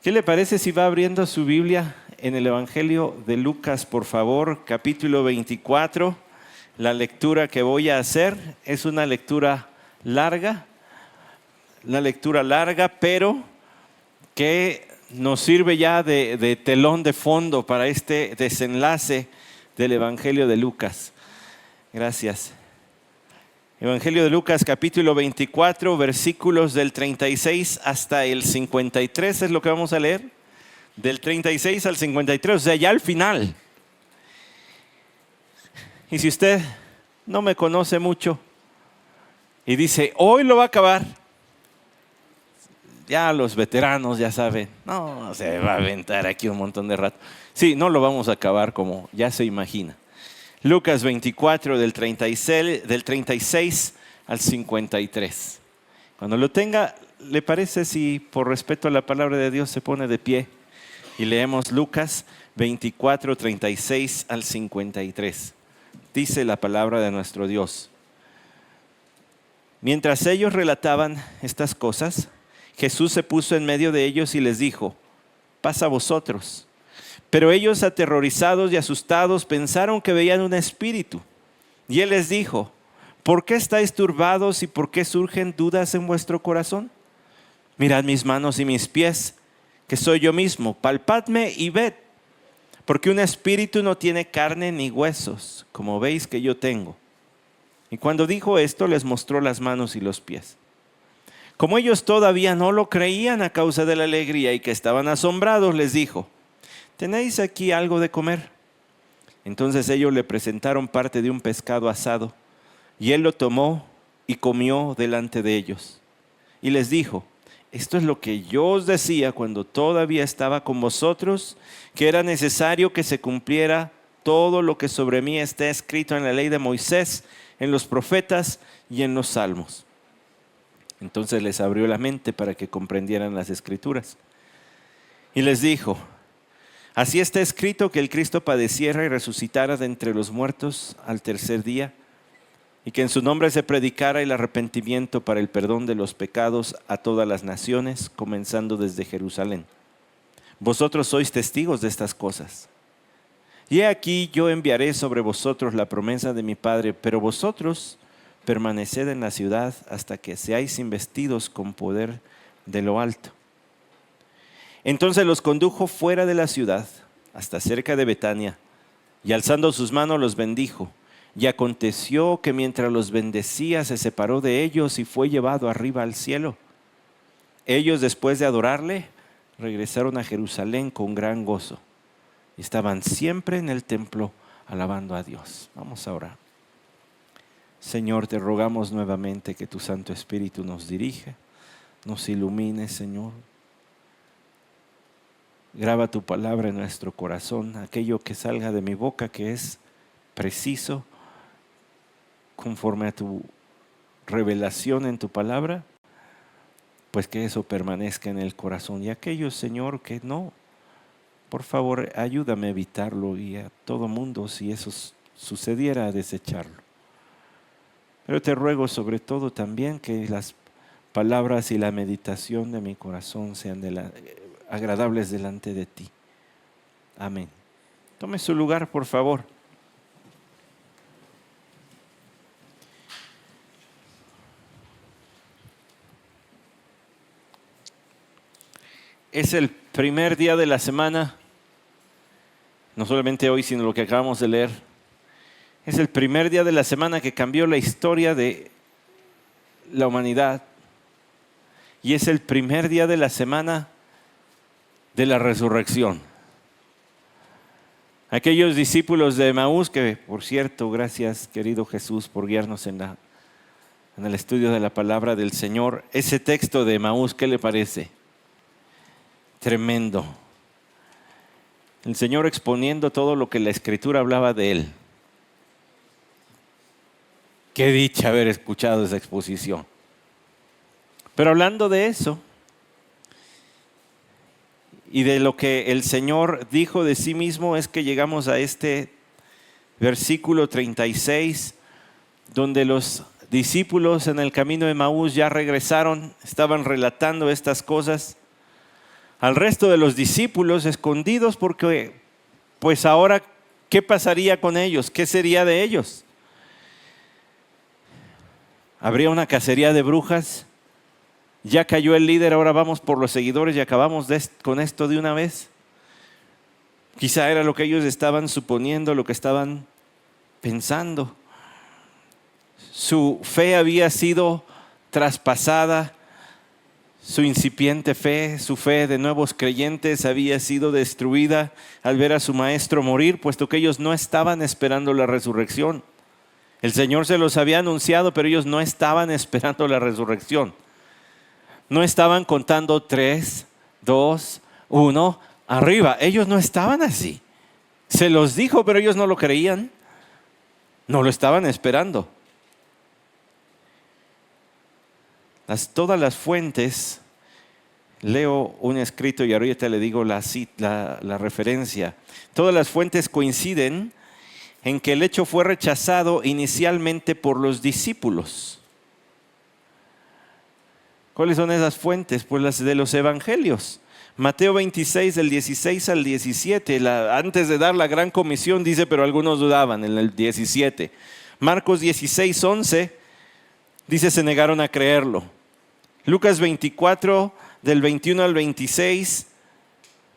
¿Qué le parece si va abriendo su Biblia en el Evangelio de Lucas, por favor, capítulo 24? La lectura que voy a hacer es una lectura larga, pero que nos sirve ya de telón de fondo para este desenlace del Evangelio de Lucas. Gracias. Evangelio de Lucas, capítulo 24, versículos del 36 hasta el 53 es lo que vamos a leer. Del 36 al 53, o sea, ya al final. Y si usted no me conoce mucho y dice, hoy lo va a acabar, ya los veteranos ya saben, no, se va a aventar aquí un montón de rato. Sí, no lo vamos a acabar como ya se imagina. Lucas 24 del 36 al 53. Cuando lo tenga, ¿le parece si por respeto a la palabra de Dios se pone de pie y leemos Lucas 24, 36 al 53? Dice la palabra de nuestro Dios. Mientras ellos relataban estas cosas, Jesús se puso en medio de ellos y les dijo, pasa a vosotros. Pero ellos, aterrorizados y asustados, pensaron que veían un espíritu. Y él les dijo, ¿por qué estáis turbados y por qué surgen dudas en vuestro corazón? Mirad mis manos y mis pies, que soy yo mismo. Palpadme y ved, porque un espíritu no tiene carne ni huesos, como veis que yo tengo. Y cuando dijo esto, les mostró las manos y los pies. Como ellos todavía no lo creían a causa de la alegría y que estaban asombrados, les dijo, ¿tenéis aquí algo de comer? Entonces ellos le presentaron parte de un pescado asado, y él lo tomó y comió delante de ellos. Y les dijo, esto es lo que yo os decía cuando todavía estaba con vosotros, que era necesario que se cumpliera todo lo que sobre mí está escrito en la ley de Moisés, en los profetas y en los salmos. Entonces les abrió la mente para que comprendieran las escrituras. Y les dijo, así está escrito que el Cristo padeciera y resucitara de entre los muertos al tercer día, y que en su nombre se predicara el arrepentimiento para el perdón de los pecados a todas las naciones, comenzando desde Jerusalén. Vosotros sois testigos de estas cosas. Y he aquí yo enviaré sobre vosotros la promesa de mi Padre, pero vosotros permaneced en la ciudad hasta que seáis investidos con poder de lo alto. Entonces los condujo fuera de la ciudad, hasta cerca de Betania, y alzando sus manos los bendijo. Y aconteció que mientras los bendecía, se separó de ellos y fue llevado arriba al cielo. Ellos, después de adorarle, regresaron a Jerusalén con gran gozo. Y estaban siempre en el templo alabando a Dios. Vamos a orar. Señor, te rogamos nuevamente que tu Santo Espíritu nos dirija, nos ilumine, Señor. Graba tu palabra en nuestro corazón, aquello que salga de mi boca que es preciso, conforme a tu revelación en tu palabra, pues que eso permanezca en el corazón. Y aquello, Señor, que no, por favor, ayúdame a evitarlo y a todo mundo, si eso sucediera, a desecharlo. Pero te ruego sobre todo también que las palabras y la meditación de mi corazón sean agradables delante de ti. Amén. Tome su lugar, por favor. Es el primer día de la semana, no solamente hoy, sino lo que acabamos de leer. Es el primer día de la semana que cambió la historia de la humanidad. Y es el primer día de la semana de la resurrección. Aquellos discípulos de Emaús, que por cierto, gracias querido Jesús por guiarnos en el estudio de la palabra del Señor. Ese texto de Emaús, ¿qué le parece? Tremendo. El Señor exponiendo todo lo que la Escritura hablaba de Él. Qué dicha haber escuchado esa exposición. Pero hablando de eso y de lo que el Señor dijo de sí mismo, es que llegamos a este versículo 36, donde los discípulos en el camino de Emaús ya regresaron, estaban relatando estas cosas. al resto de los discípulos escondidos porque, pues ahora, ¿qué pasaría con ellos? ¿Qué sería de ellos? ¿Habría una cacería de brujas? Ya cayó el líder, ahora vamos por los seguidores y acabamos con esto de una vez. Quizá era lo que ellos estaban suponiendo, lo que estaban pensando. Su fe había sido traspasada, su incipiente fe, su fe de nuevos creyentes había sido destruida al ver a su maestro morir, puesto que ellos no estaban esperando la resurrección. El Señor se los había anunciado, pero ellos no estaban esperando la resurrección. No estaban contando 3, 2, 1, arriba. Ellos no estaban así. Se los dijo, pero ellos no lo creían. No lo estaban esperando. Todas las fuentes, leo un escrito y ahorita le digo la referencia. Todas las fuentes coinciden en que el hecho fue rechazado inicialmente por los discípulos. ¿Cuáles son esas fuentes? Pues las de los evangelios. Mateo 26, del 16 al 17, antes de dar la gran comisión dice, pero algunos dudaban, en el 17. Marcos 16, 11, dice, se negaron a creerlo. Lucas 24, del 21 al 26,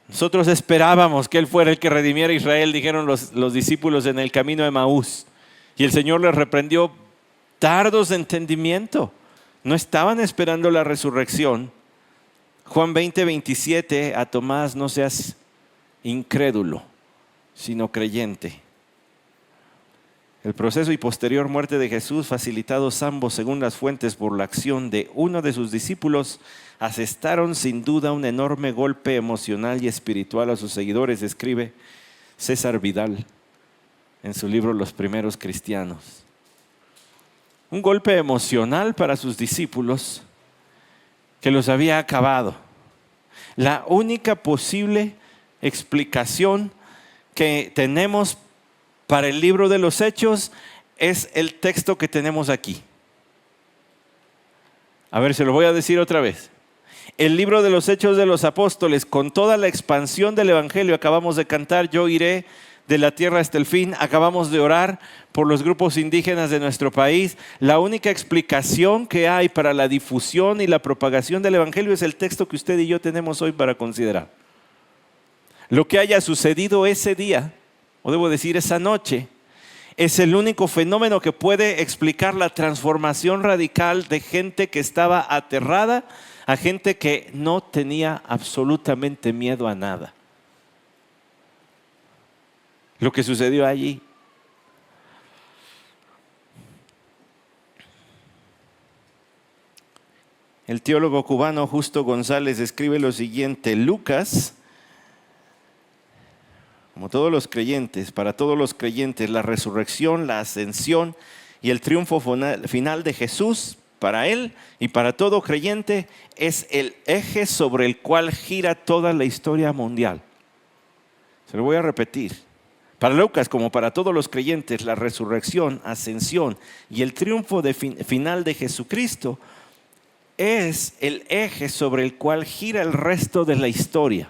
nosotros esperábamos que Él fuera el que redimiera a Israel, dijeron los discípulos en el camino de Emaús. Y el Señor les reprendió, tardos de entendimiento. No estaban esperando la resurrección. Juan 20, 27, a Tomás, no seas incrédulo, sino creyente. El proceso y posterior muerte de Jesús, facilitados ambos según las fuentes por la acción de uno de sus discípulos, asestaron sin duda un enorme golpe emocional y espiritual a sus seguidores, escribe César Vidal en su libro Los primeros cristianos. Un golpe emocional para sus discípulos que los había acabado. La única posible explicación que tenemos para el libro de los Hechos es el texto que tenemos aquí. A ver, se lo voy a decir otra vez. El libro de los Hechos de los Apóstoles, con toda la expansión del Evangelio, acabamos de cantar, yo iré de la tierra hasta el fin, acabamos de orar por los grupos indígenas de nuestro país. La única explicación que hay para la difusión y la propagación del Evangelio es el texto que usted y yo tenemos hoy para considerar. Lo que haya sucedido ese día, o debo decir esa noche, es el único fenómeno que puede explicar la transformación radical de gente que estaba aterrada a gente que no tenía absolutamente miedo a nada. Lo que sucedió allí. El teólogo cubano Justo González escribe lo siguiente: Lucas, como todos los creyentes, para todos los creyentes, la resurrección, la ascensión y el triunfo final de Jesús, para él y para todo creyente, es el eje sobre el cual gira toda la historia mundial. Se lo voy a repetir. Para Lucas, como para todos los creyentes, la resurrección, ascensión y el triunfo final de Jesucristo es el eje sobre el cual gira el resto de la historia.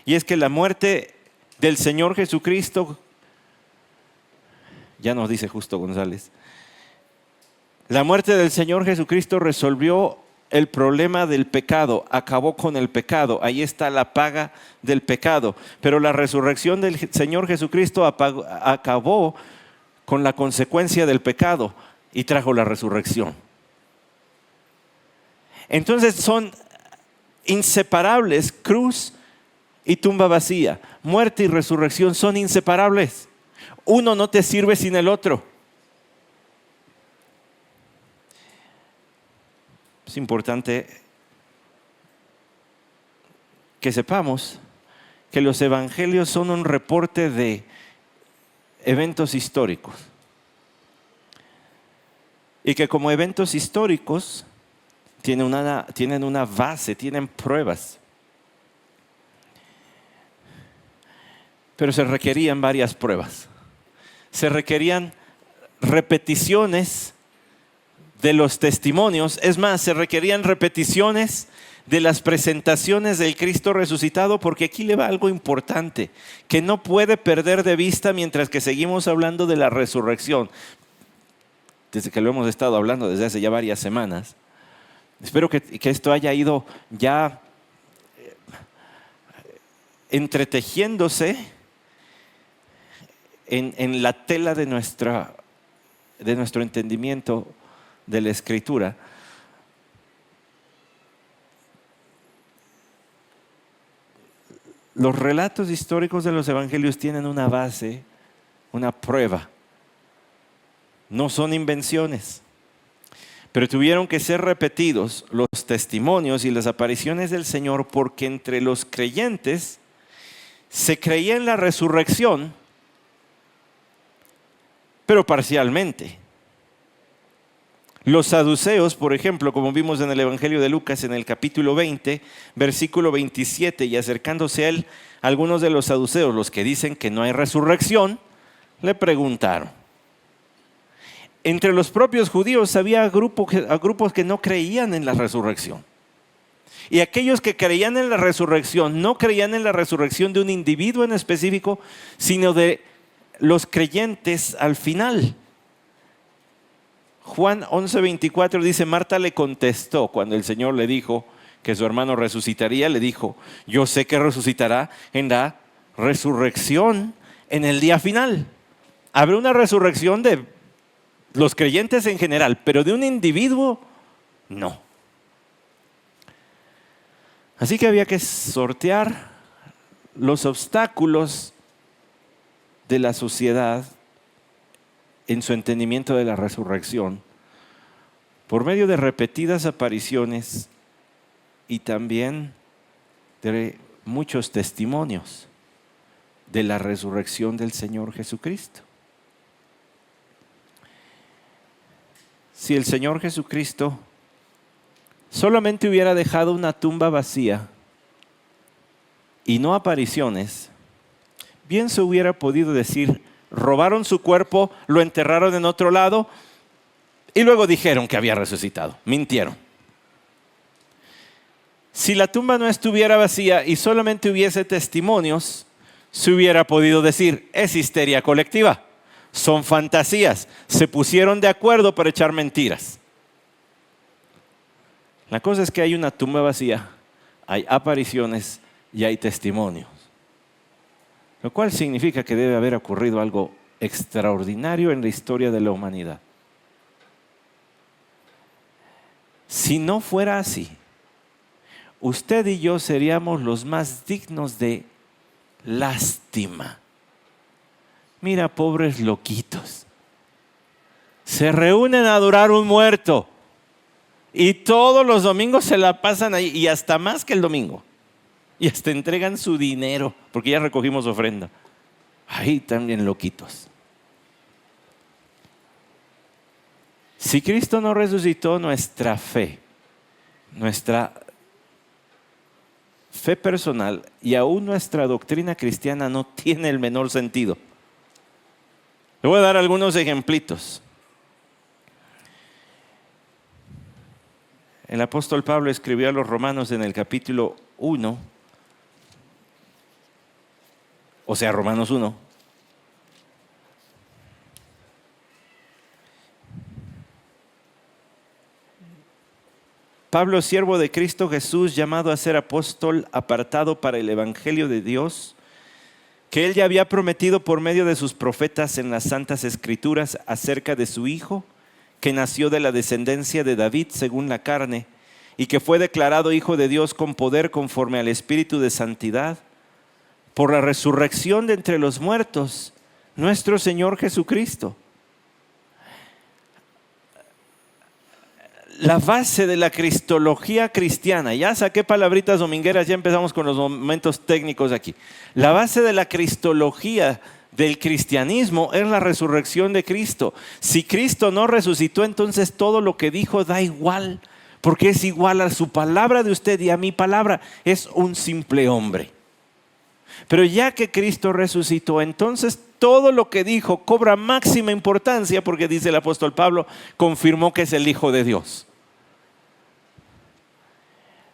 Y es que la muerte del Señor Jesucristo, ya nos dice Justo González, la muerte del Señor Jesucristo resolvió el problema del pecado, acabó con el pecado. Ahí está la paga del pecado. Pero la resurrección del Señor Jesucristo acabó con la consecuencia del pecado y trajo la resurrección. Entonces son inseparables. Cruz y tumba vacía, muerte y resurrección son inseparables. Uno no te sirve sin el otro. Es importante que sepamos que los evangelios son un reporte de eventos históricos. Y que como eventos históricos tienen una base, tienen pruebas. Pero se requerían varias pruebas. Se requerían repeticiones de los testimonios. Es más, se requerían repeticiones de las presentaciones del Cristo resucitado, porque aquí le va algo importante que no puede perder de vista mientras que seguimos hablando de la resurrección, desde que lo hemos estado hablando desde hace ya varias semanas. Espero que esto haya ido ya entretejiéndose en la tela de nuestro entendimiento de la Escritura. Los relatos históricos de los evangelios tienen una base, una prueba. No son invenciones, pero tuvieron que ser repetidos los testimonios y las apariciones del Señor, porque entre los creyentes se creía en la resurrección, pero parcialmente. Los saduceos, por ejemplo, como vimos en el Evangelio de Lucas en el capítulo 20, versículo 27, y acercándose a él, algunos de los saduceos, los que dicen que no hay resurrección, le preguntaron. Entre los propios judíos había grupos que no creían en la resurrección. Y aquellos que creían en la resurrección no creían en la resurrección de un individuo en específico, sino de los creyentes al final. Juan 11:24 dice: Marta le contestó cuando el Señor le dijo que su hermano resucitaría, le dijo: yo sé que resucitará en la resurrección en el día final. Habrá una resurrección de los creyentes en general, pero de un individuo no. Así que había que sortear los obstáculos de la sociedad en su entendimiento de la resurrección por medio de repetidas apariciones y también de muchos testimonios de la resurrección del Señor Jesucristo. Si el Señor Jesucristo solamente hubiera dejado una tumba vacía y no apariciones, bien se hubiera podido decir: robaron su cuerpo, lo enterraron en otro lado y luego dijeron que había resucitado. Mintieron. Si la tumba no estuviera vacía y solamente hubiese testimonios, se hubiera podido decir: es histeria colectiva, son fantasías, se pusieron de acuerdo para echar mentiras. La cosa es que hay una tumba vacía, hay apariciones y hay testimonios, lo cual significa que debe haber ocurrido algo extraordinario en la historia de la humanidad. Si no fuera así, usted y yo seríamos los más dignos de lástima. Mira, pobres loquitos, se reúnen a adorar un muerto y todos los domingos se la pasan ahí, y hasta más que el domingo. Y hasta entregan su dinero, porque ya recogimos ofrenda. Ahí también loquitos. Si Cristo no resucitó, nuestra fe personal y aún nuestra doctrina cristiana no tiene el menor sentido. Le voy a dar algunos ejemplitos. El apóstol Pablo escribió a los romanos en el capítulo 1, o sea, Romanos 1. Pablo, siervo de Cristo Jesús, llamado a ser apóstol, apartado para el evangelio de Dios, que él ya había prometido por medio de sus profetas en las santas escrituras acerca de su Hijo, que nació de la descendencia de David según la carne, y que fue declarado Hijo de Dios con poder conforme al Espíritu de santidad, por la resurrección de entre los muertos, nuestro Señor Jesucristo. La base de la cristología cristiana, ya saqué palabritas domingueras, ya empezamos con los momentos técnicos aquí. La base de la cristología del cristianismo es la resurrección de Cristo. Si Cristo no resucitó, entonces todo lo que dijo da igual, porque es igual a su palabra de usted y a mi palabra. Es un simple hombre. Pero ya que Cristo resucitó, entonces todo lo que dijo cobra máxima importancia, porque dice el apóstol Pablo, confirmó que es el Hijo de Dios.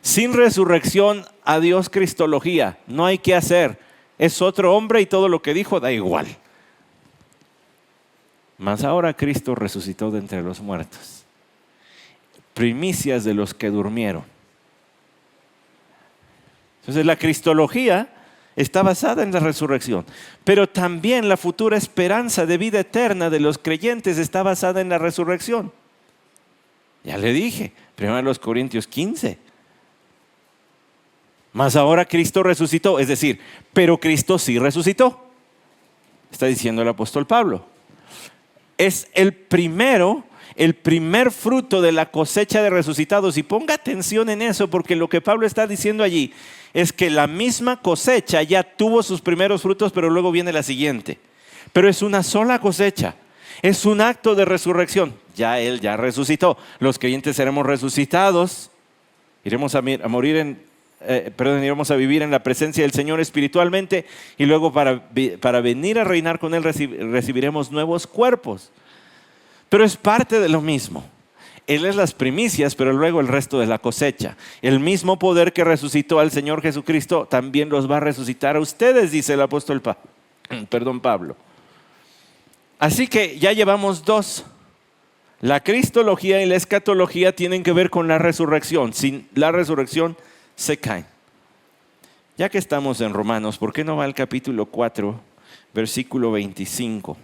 Sin resurrección, adiós cristología, no hay que hacer. Es otro hombre y todo lo que dijo da igual. Mas ahora Cristo resucitó de entre los muertos. Primicias de los que durmieron. Entonces la cristología está basada en la resurrección. Pero también la futura esperanza de vida eterna de los creyentes está basada en la resurrección. Ya le dije, 1 Corintios 15. Mas ahora Cristo resucitó, es decir, pero Cristo sí resucitó. Está diciendo el apóstol Pablo. Es el primer fruto de la cosecha de resucitados. Y ponga atención en eso, porque lo que Pablo está diciendo allí es que la misma cosecha ya tuvo sus primeros frutos, pero luego viene la siguiente. Pero es una sola cosecha, es un acto de resurrección. Ya Él ya resucitó. Los creyentes seremos resucitados, iremos a vivir en la presencia del Señor espiritualmente, y luego para venir a reinar con Él recibiremos nuevos cuerpos. Pero es parte de lo mismo. Él es las primicias, pero luego el resto de la cosecha. El mismo poder que resucitó al Señor Jesucristo también los va a resucitar a ustedes, dice el apóstol Pablo. Así que ya llevamos dos. La cristología y la escatología tienen que ver con la resurrección. Sin la resurrección se caen. Ya que estamos en Romanos, ¿por qué no va al capítulo 4, versículo 25?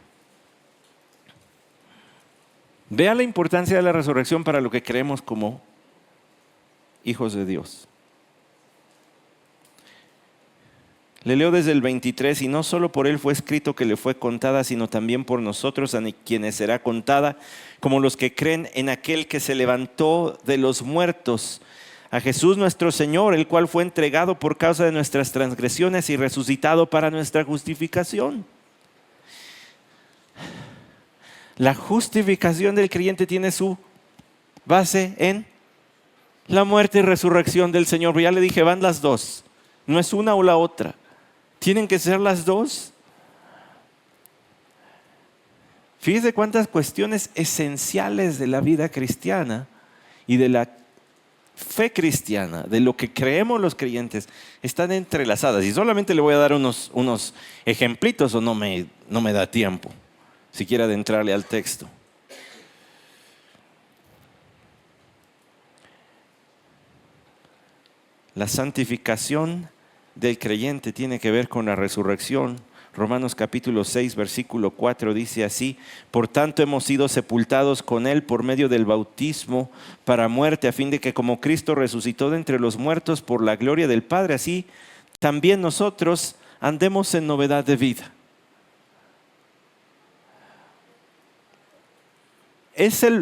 Vea la importancia de la resurrección para lo que creemos como hijos de Dios. Le leo desde el 23, y no solo por él fue escrito que le fue contada, sino también por nosotros, a quienes será contada, como los que creen en aquel que se levantó de los muertos, a Jesús nuestro Señor, el cual fue entregado por causa de nuestras transgresiones y resucitado para nuestra justificación. La justificación del creyente tiene su base en la muerte y resurrección del Señor. Ya le dije, van las dos. No es una o la otra. Tienen que ser las dos. Fíjese cuántas cuestiones esenciales de la vida cristiana y de la fe cristiana, de lo que creemos los creyentes, están entrelazadas. Y solamente le voy a dar unos ejemplitos, o no me da tiempo siquiera de entrarle al texto. La santificación del creyente tiene que ver con la resurrección. Romanos capítulo 6, versículo 4 dice así: por tanto hemos sido sepultados con Él por medio del bautismo para muerte, a fin de que como Cristo resucitó de entre los muertos por la gloria del Padre, así también nosotros andemos en novedad de vida.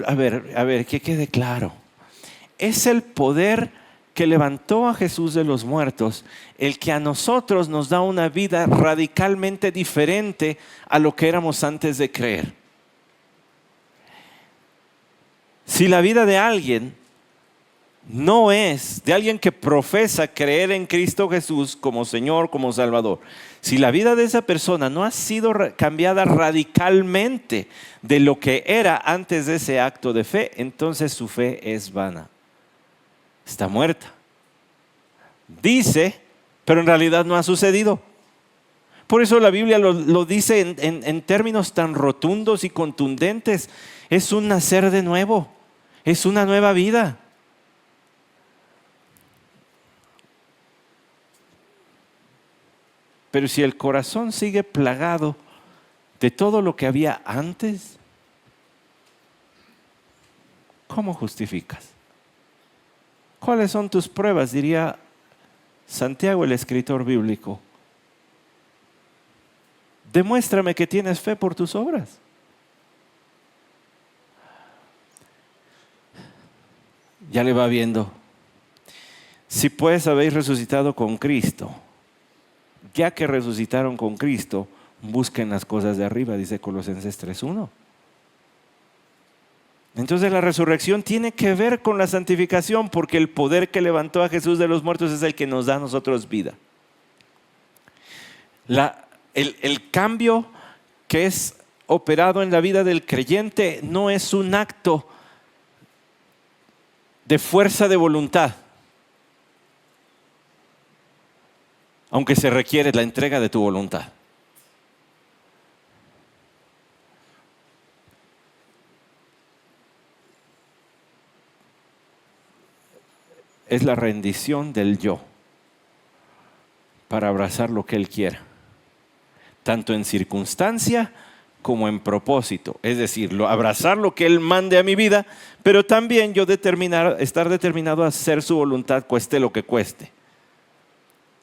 A ver, que quede claro. Es el poder que levantó a Jesús de los muertos el que a nosotros nos da una vida radicalmente diferente a lo que éramos antes de creer. Si la vida de alguien no es de alguien que profesa creer en Cristo Jesús como Señor, como Salvador, si la vida de esa persona no ha sido cambiada radicalmente de lo que era antes de ese acto de fe, entonces su fe es vana. Está muerta. Dice, pero en realidad no ha sucedido. Por eso la Biblia lo dice en términos tan rotundos y contundentes. Es un nacer de nuevo. Es una nueva vida. Pero si el corazón sigue plagado de todo lo que había antes, ¿cómo justificas? ¿Cuáles son tus pruebas? Diría Santiago, el escritor bíblico. Demuéstrame que tienes fe por tus obras. Ya le va viendo. Si pues habéis resucitado con Cristo, ya que resucitaron con Cristo, busquen las cosas de arriba, dice Colosenses 3:1. Entonces la resurrección tiene que ver con la santificación, porque el poder que levantó a Jesús de los muertos es el que nos da a nosotros vida. El cambio que es operado en la vida del creyente no es un acto de fuerza de voluntad, aunque se requiere la entrega de tu voluntad. Es la rendición del yo para abrazar lo que Él quiera, tanto en circunstancia como en propósito. Es decir, abrazar lo que Él mande a mi vida, pero también yo estar determinado a hacer su voluntad, cueste lo que cueste.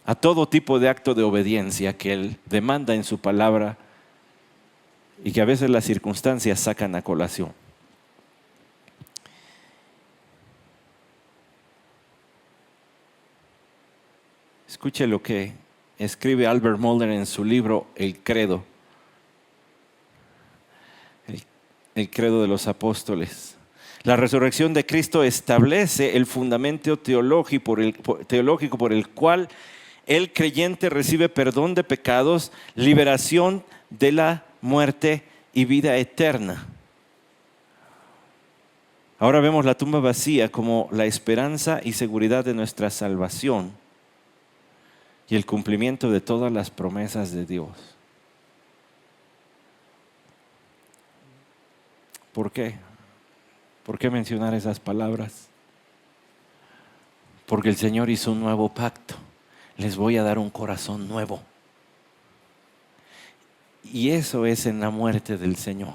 A todo tipo de acto de obediencia que Él demanda en su palabra y que a veces las circunstancias sacan a colación. Escuche lo que escribe Albert Mohler en su libro El Credo. El Credo de los Apóstoles. La resurrección de Cristo establece el fundamento teológico por el cual el creyente recibe perdón de pecados, liberación de la muerte y vida eterna. Ahora vemos la tumba vacía como la esperanza y seguridad de nuestra salvación y el cumplimiento de todas las promesas de Dios. ¿Por qué? ¿Por qué mencionar esas palabras? Porque el Señor hizo un nuevo pacto. Les voy a dar un corazón nuevo. Y eso es en la muerte del Señor.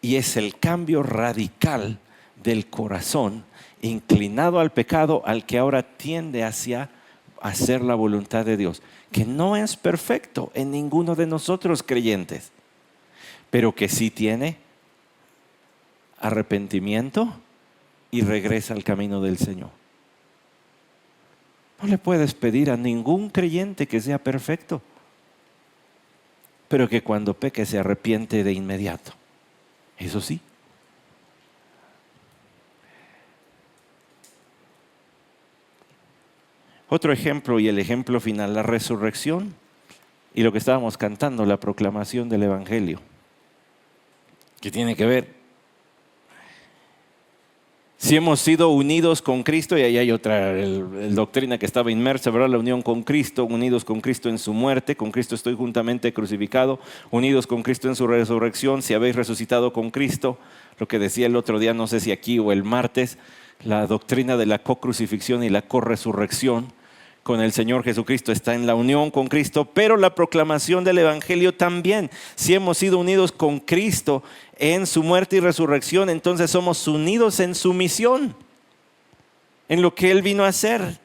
Y es el cambio radical del corazón inclinado al pecado, al que ahora tiende hacia hacer la voluntad de Dios, que no es perfecto en ninguno de nosotros creyentes, pero que sí tiene arrepentimiento y regresa al camino del Señor. No le puedes pedir a ningún creyente que sea perfecto, pero que cuando peque se arrepiente de inmediato. Eso sí. Otro ejemplo, y el ejemplo final, la resurrección y lo que estábamos cantando, la proclamación del Evangelio, que tiene que ver. Si hemos sido unidos con Cristo, y ahí hay otra doctrina que estaba inmersa, ¿verdad? La unión con Cristo, unidos con Cristo en su muerte, con Cristo estoy juntamente crucificado, unidos con Cristo en su resurrección, si habéis resucitado con Cristo, lo que decía el otro día, no sé si aquí o el martes, la doctrina de la co-crucifixión y la co-resurrección con el Señor Jesucristo está en la unión con Cristo, pero la proclamación del Evangelio también. Si hemos sido unidos con Cristo en su muerte y resurrección, entonces somos unidos en su misión, en lo que Él vino a hacer.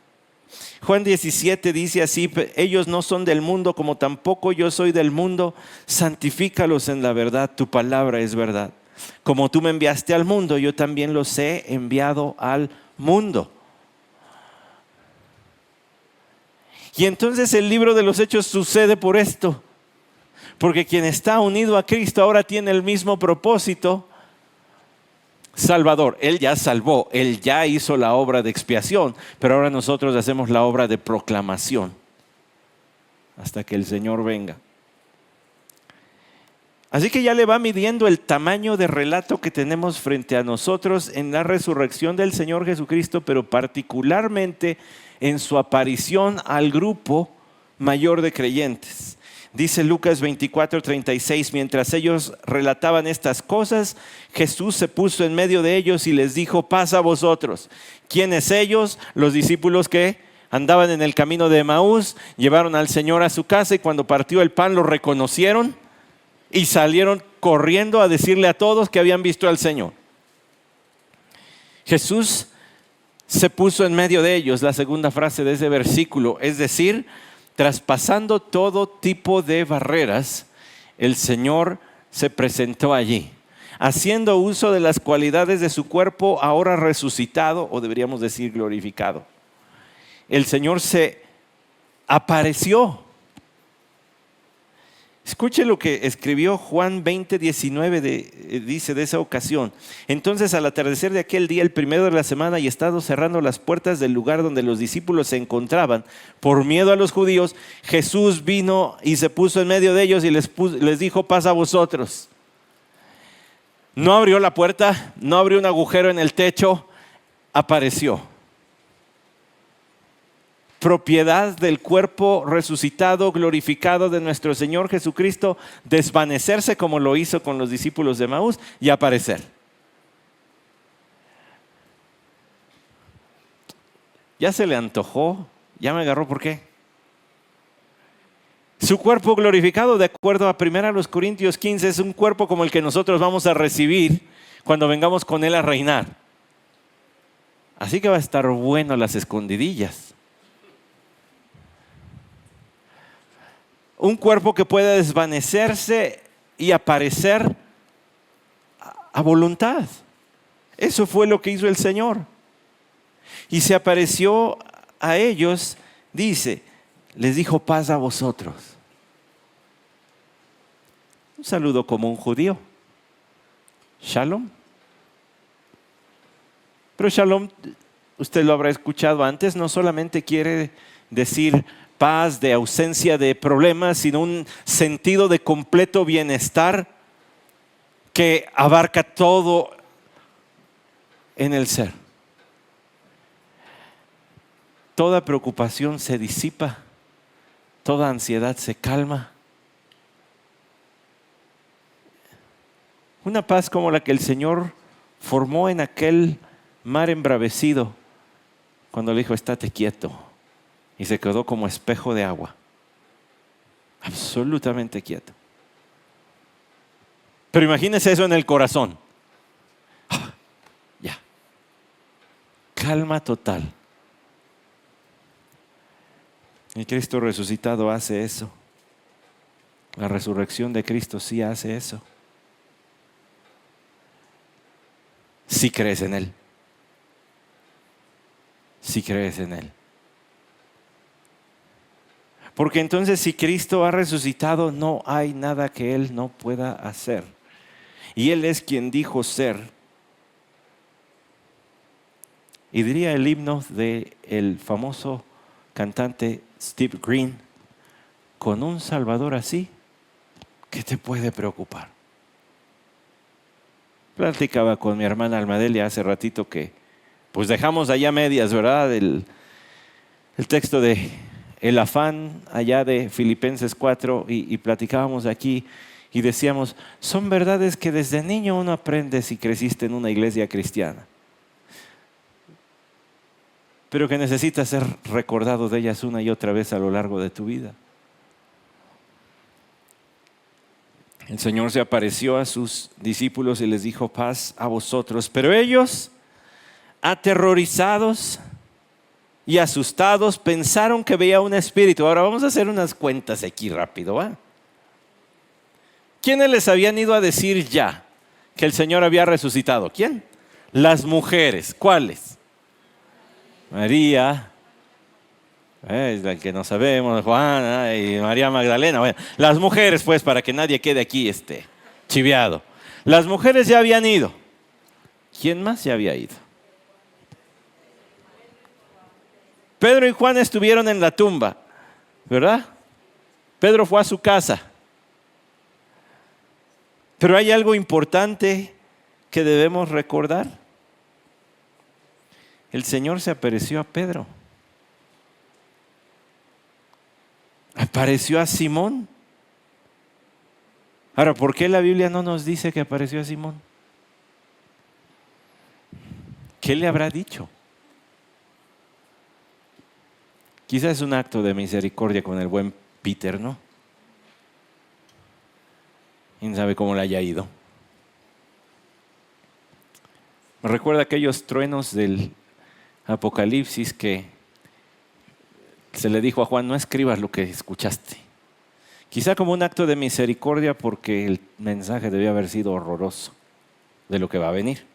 Juan 17 dice así: ellos no son del mundo, como tampoco yo soy del mundo. Santifícalos en la verdad, tu palabra es verdad. Como tú me enviaste al mundo, yo también los he enviado al mundo. Y entonces el libro de los Hechos sucede por esto, porque quien está unido a Cristo ahora tiene el mismo propósito salvador. Él ya salvó, Él ya hizo la obra de expiación, pero ahora nosotros hacemos la obra de proclamación hasta que el Señor venga. Así que ya le va midiendo el tamaño de relato que tenemos frente a nosotros en la resurrección del Señor Jesucristo, pero particularmente en su aparición al grupo mayor de creyentes. Dice Lucas 24:36, mientras ellos relataban estas cosas, Jesús se puso en medio de ellos y les dijo: paz a vosotros. ¿Quiénes ellos? Los discípulos que andaban en el camino de Emaús, llevaron al Señor a su casa y cuando partió el pan lo reconocieron y salieron corriendo a decirle a todos que habían visto al Señor. Jesús se puso en medio de ellos, la segunda frase de ese versículo, es decir, traspasando todo tipo de barreras, el Señor se presentó allí, haciendo uso de las cualidades de su cuerpo ahora resucitado, o deberíamos decir glorificado. El Señor se apareció, Escuche lo que escribió Juan 20:19, dice de esa ocasión. Entonces al atardecer de aquel día, el primero de la semana, y estando cerrando las puertas del lugar donde los discípulos se encontraban, por miedo a los judíos, Jesús vino y se puso en medio de ellos y les dijo: paz a vosotros. No abrió la puerta, no abrió un agujero en el techo, apareció. Propiedad del cuerpo resucitado, glorificado de nuestro Señor Jesucristo, desvanecerse como lo hizo con los discípulos de Emaús y aparecer. Ya se le antojó, ya me agarró, ¿por qué? Su cuerpo glorificado, de acuerdo a 1 Corintios 15, es un cuerpo como el que nosotros vamos a recibir cuando vengamos con Él a reinar. Así que va a estar bueno las escondidillas. Un cuerpo que pueda desvanecerse y aparecer a voluntad. Eso fue lo que hizo el Señor. Y se apareció a ellos, dice, les dijo: paz a vosotros. Un saludo como un judío. Shalom. Pero shalom, usted lo habrá escuchado antes, no solamente quiere decir paz, de ausencia de problemas, sino un sentido de completo bienestar que abarca todo en el ser. Toda preocupación se disipa, toda ansiedad se calma. Una paz como la que el Señor formó en aquel mar embravecido cuando le dijo: estate quieto. Y se quedó como espejo de agua, absolutamente quieto. Pero imagínese eso en el corazón. Ya, calma total. El Cristo resucitado hace eso. La resurrección de Cristo sí hace eso. Si crees en Él. Si crees en Él. Porque entonces, si Cristo ha resucitado, no hay nada que Él no pueda hacer. Y Él es quien dijo ser. Y diría el himno del famoso cantante Steve Green: con un Salvador así, ¿qué te puede preocupar? Platicaba con mi hermana Almadelia hace ratito que pues dejamos allá medias, ¿verdad? El texto de el afán allá de Filipenses 4 y platicábamos aquí y decíamos: son verdades que desde niño uno aprende si creciste en una iglesia cristiana, pero que necesitas ser recordado de ellas una y otra vez a lo largo de tu vida. El Señor se apareció a sus discípulos y les dijo: paz a vosotros. Pero ellos, aterrorizados y asustados, pensaron que veía un espíritu. Ahora vamos a hacer unas cuentas aquí rápido, ¿va? ¿Quiénes les habían ido a decir ya que el Señor había resucitado? ¿Quién? Las mujeres. ¿Cuáles? María, es la que no sabemos, Juana y María Magdalena. Bueno, las mujeres, pues, para que nadie quede aquí chiviado. Las mujeres ya habían ido. ¿Quién más ya había ido? Pedro y Juan estuvieron en la tumba, ¿verdad? Pedro fue a su casa. Pero hay algo importante que debemos recordar. El Señor se apareció a Pedro. Apareció a Simón. Ahora, ¿por qué la Biblia no nos dice que apareció a Simón? ¿Qué le habrá dicho? Quizás es un acto de misericordia con el buen Peter, ¿no? ¿Quién sabe cómo le haya ido? Me recuerda aquellos truenos del Apocalipsis que se le dijo a Juan: no escribas lo que escuchaste. Quizá como un acto de misericordia, porque el mensaje debía haber sido horroroso de lo que va a venir.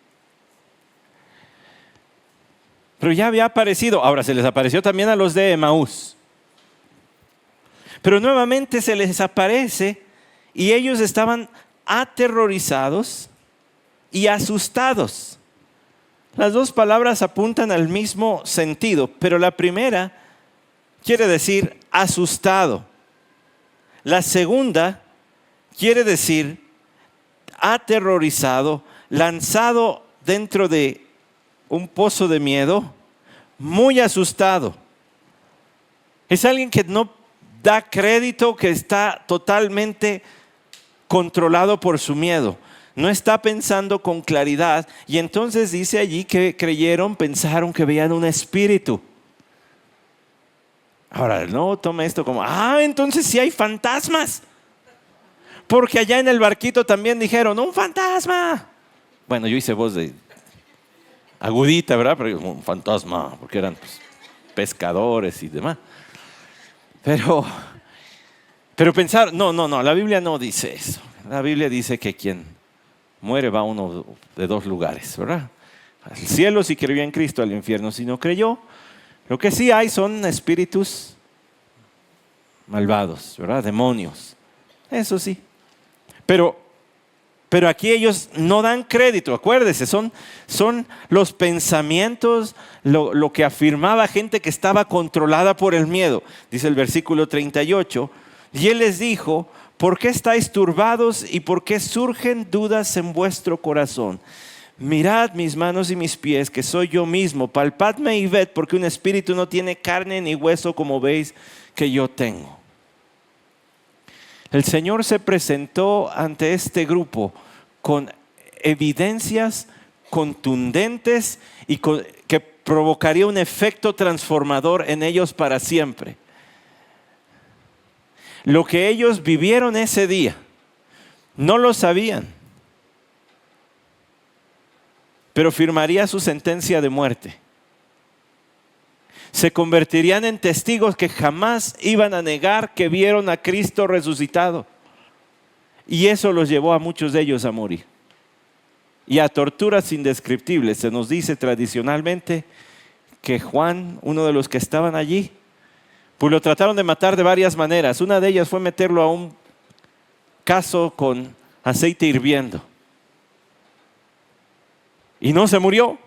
Pero ya había aparecido. Ahora se les apareció también a los de Emaús. Pero nuevamente se les aparece y ellos estaban aterrorizados y asustados. Las dos palabras apuntan al mismo sentido, pero la primera quiere decir asustado. La segunda quiere decir aterrorizado, lanzado dentro de un pozo de miedo, muy asustado. Es alguien que no da crédito, que está totalmente controlado por su miedo. No está pensando con claridad. Y entonces dice allí que pensaron que veían un espíritu. Ahora, no tome esto como, entonces sí hay fantasmas. Porque allá en el barquito también dijeron, un fantasma. Bueno, yo hice voz de agudita, ¿verdad? Pero un fantasma, porque eran pescadores y demás. Pero pensar, no, la Biblia no dice eso. La Biblia dice que quien muere va a uno de dos lugares, ¿verdad? Al cielo si creyó en Cristo, al infierno si no creyó. Lo que sí hay son espíritus malvados, ¿verdad? Demonios. Eso sí. Pero aquí ellos no dan crédito, acuérdese, son los pensamientos, lo que afirmaba gente que estaba controlada por el miedo. Dice el versículo 38, y él les dijo, ¿por qué estáis turbados y por qué surgen dudas en vuestro corazón? Mirad mis manos y mis pies, que soy yo mismo, palpadme y ved, porque un espíritu no tiene carne ni hueso como veis que yo tengo. El Señor se presentó ante este grupo con evidencias contundentes y que provocaría un efecto transformador en ellos para siempre. Lo que ellos vivieron ese día, no lo sabían, pero firmaría su sentencia de muerte. Se convertirían en testigos que jamás iban a negar que vieron a Cristo resucitado. Y eso los llevó a muchos de ellos a morir. Y a torturas indescriptibles. Se nos dice tradicionalmente que Juan, uno de los que estaban allí, pues lo trataron de matar de varias maneras. Una de ellas fue meterlo a un cazo con aceite hirviendo. Y no se murió.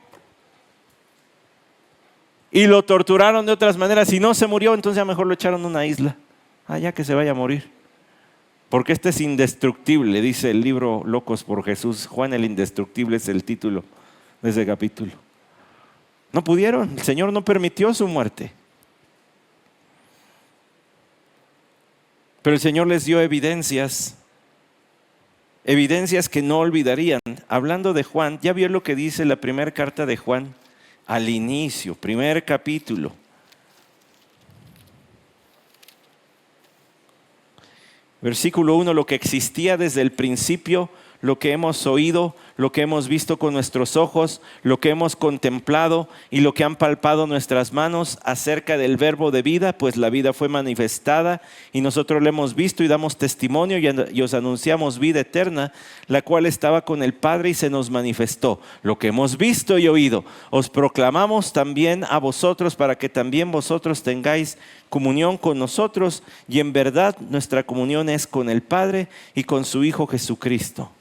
Y lo torturaron de otras maneras y no se murió, entonces ya mejor lo echaron a una isla. Ya que se vaya a morir. Porque este es indestructible, dice el libro Locos por Jesús. Juan el Indestructible es el título de ese capítulo. No pudieron, el Señor no permitió su muerte. Pero el Señor les dio evidencias que no olvidarían. Hablando de Juan, ¿ya vio lo que dice la primera carta de Juan? Al inicio, primer capítulo. Versículo 1, lo que existía desde el principio, lo que hemos oído, lo que hemos visto con nuestros ojos, lo que hemos contemplado y lo que han palpado nuestras manos acerca del verbo de vida, pues la vida fue manifestada y nosotros la hemos visto y damos testimonio y os anunciamos vida eterna, la cual estaba con el Padre y se nos manifestó. Lo que hemos visto y oído, os proclamamos también a vosotros para que también vosotros tengáis comunión con nosotros, y en verdad nuestra comunión es con el Padre y con su Hijo Jesucristo.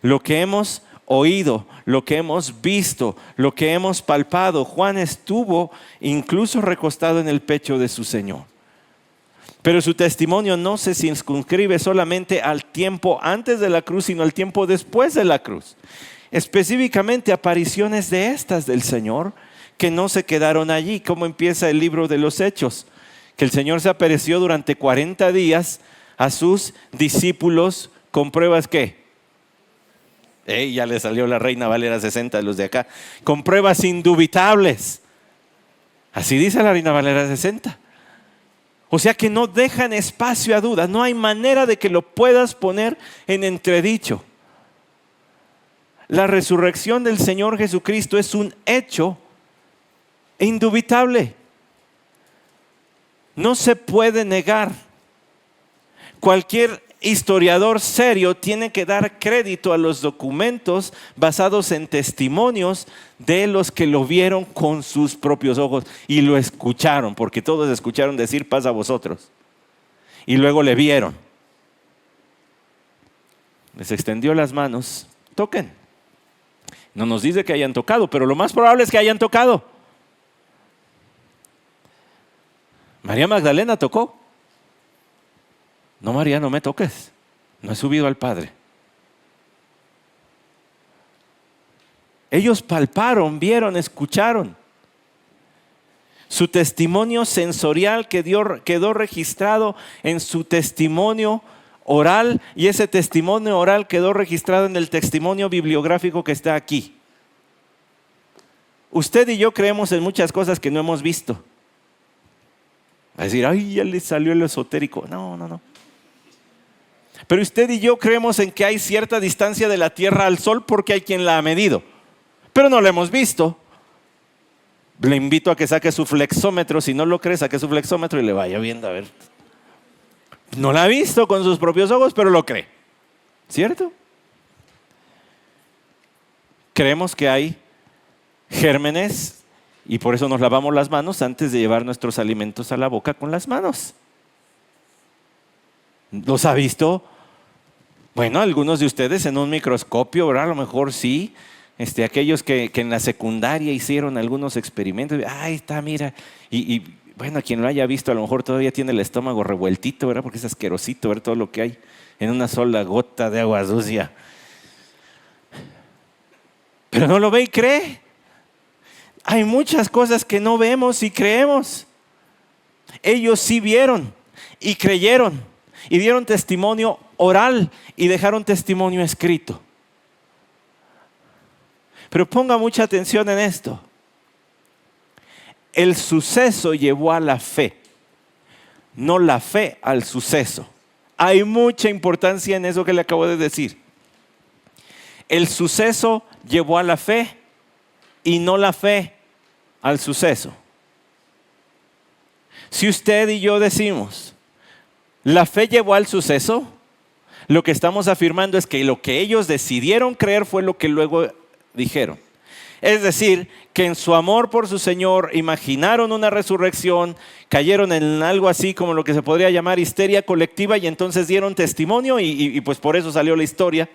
Lo que hemos oído, lo que hemos visto, lo que hemos palpado, Juan estuvo incluso recostado en el pecho de su Señor. Pero su testimonio no se circunscribe solamente al tiempo antes de la cruz, sino al tiempo después de la cruz. Específicamente apariciones de estas del Señor que no se quedaron allí. ¿Cómo empieza el libro de los Hechos? Que el Señor se apareció durante 40 días a sus discípulos con pruebas ¿qué? Ya le salió la Reina Valera 60 de los de acá. Con pruebas indubitables. Así dice la Reina Valera 60. O sea que no dejan espacio a dudas. No hay manera de que lo puedas poner en entredicho. La resurrección del Señor Jesucristo es un hecho indubitable. No se puede negar. Cualquier historiador serio tiene que dar crédito a los documentos basados en testimonios de los que lo vieron con sus propios ojos y lo escucharon, porque todos escucharon decir paz a vosotros y luego le vieron. les extendió las manos, toquen. No nos dice que hayan tocado, pero lo más probable es que hayan tocado. María Magdalena tocó. No, María, no me toques. No he subido al Padre. Ellos palparon, vieron, escucharon. Su testimonio sensorial quedó registrado en su testimonio oral, y ese testimonio oral quedó registrado en el testimonio bibliográfico que está aquí. Usted y yo creemos en muchas cosas que no hemos visto. Va a decir, ay, ya le salió el esotérico. No. Pero usted y yo creemos en que hay cierta distancia de la Tierra al Sol porque hay quien la ha medido, pero no la hemos visto. Le invito a que saque su flexómetro. Si no lo cree, saque su flexómetro y le vaya viendo a ver. No la ha visto con sus propios ojos, pero lo cree. ¿Cierto? Creemos que hay gérmenes y por eso nos lavamos las manos antes de llevar nuestros alimentos a la boca con las manos. ¿Los ha visto? Bueno, algunos de ustedes en un microscopio, ¿verdad? A lo mejor sí. Aquellos que en la secundaria hicieron algunos experimentos. Ahí está, mira. Y bueno, quien lo haya visto a lo mejor todavía tiene el estómago revueltito, ¿verdad? Porque es asquerosito ver todo lo que hay en una sola gota de agua sucia. Pero no lo ve y cree. Hay muchas cosas que no vemos y creemos. Ellos sí vieron y creyeron y dieron testimonio oral y dejaron testimonio escrito. Pero ponga mucha atención en esto. El suceso llevó a la fe, no la fe al suceso. Hay mucha importancia en eso que le acabo de decir. El suceso llevó a la fe y no la fe al suceso. Si usted y yo decimos, la fe llevó al suceso, lo que estamos afirmando es que lo que ellos decidieron creer fue lo que luego dijeron. Es decir, que en su amor por su Señor imaginaron una resurrección, cayeron en algo así como lo que se podría llamar histeria colectiva y entonces dieron testimonio y pues por eso salió la historia.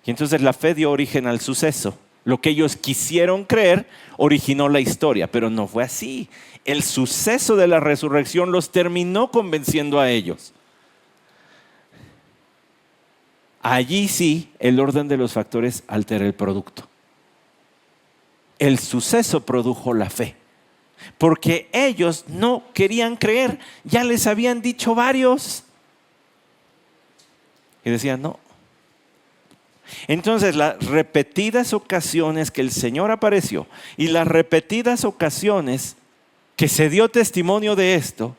Y entonces la fe dio origen al suceso. Lo que ellos quisieron creer originó la historia, pero no fue así. El suceso de la resurrección los terminó convenciendo a ellos. Allí sí, el orden de los factores altera el producto. El suceso produjo la fe, porque ellos no querían creer. Ya les habían dicho varios. Y decían no. Entonces, las repetidas ocasiones que el Señor apareció y las repetidas ocasiones que se dio testimonio de esto,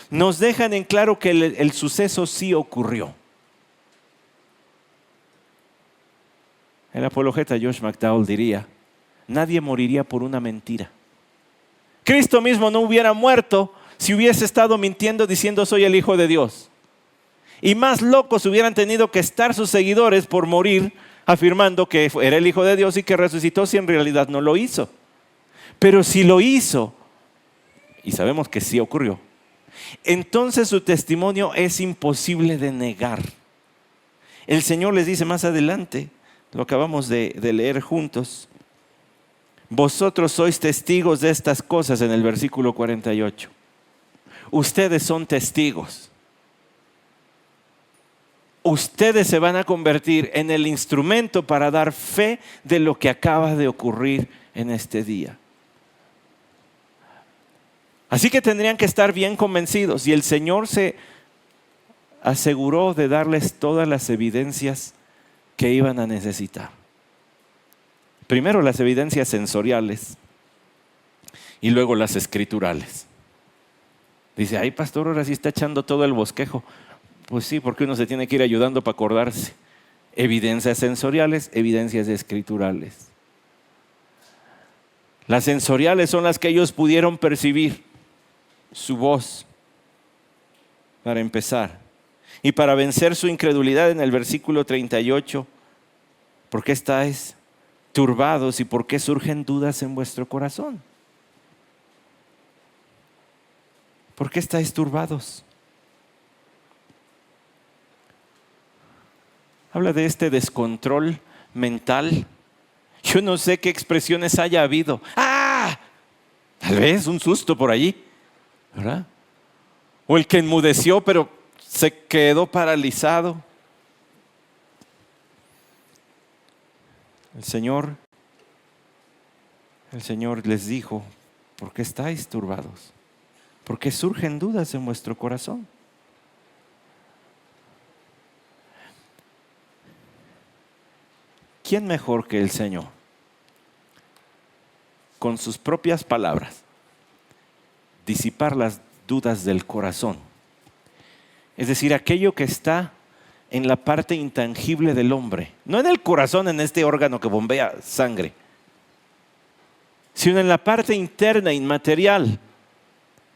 nos dejan en claro que el suceso sí ocurrió. El apologeta Josh McDowell diría, nadie moriría por una mentira. Cristo mismo no hubiera muerto si hubiese estado mintiendo diciendo soy el Hijo de Dios. Y más locos hubieran tenido que estar sus seguidores por morir afirmando que era el Hijo de Dios y que resucitó si en realidad no lo hizo. Pero si lo hizo, y sabemos que sí ocurrió, entonces su testimonio es imposible de negar. El Señor les dice más adelante, lo acabamos de leer juntos, vosotros sois testigos de estas cosas en el versículo 48. Ustedes son testigos. Ustedes se van a convertir en el instrumento para dar fe de lo que acaba de ocurrir en este día. Así que tendrían que estar bien convencidos y el Señor se aseguró de darles todas las evidencias que iban a necesitar. Primero las evidencias sensoriales y luego las escriturales. Dice, ay pastor, ahora sí está echando todo el bosquejo. Pues sí, porque uno se tiene que ir ayudando para acordarse. Evidencias sensoriales, evidencias escriturales. Las sensoriales son las que ellos pudieron percibir. Su voz, para empezar. Y para vencer su incredulidad en el versículo 38, ¿por qué estáis turbados y por qué surgen dudas en vuestro corazón? ¿Por qué estáis turbados? Habla de este descontrol mental. Yo no sé qué expresiones haya habido. ¡Ah! Tal vez un susto por allí, ¿verdad? O el que enmudeció pero se quedó paralizado. El Señor les dijo: ¿por qué estáis turbados? ¿Por qué surgen dudas en vuestro corazón? ¿Quién mejor que el Señor, con sus propias palabras, disipar las dudas del corazón? Es decir, aquello que está en la parte intangible del hombre, no en el corazón, en este órgano que bombea sangre, sino en la parte interna, inmaterial,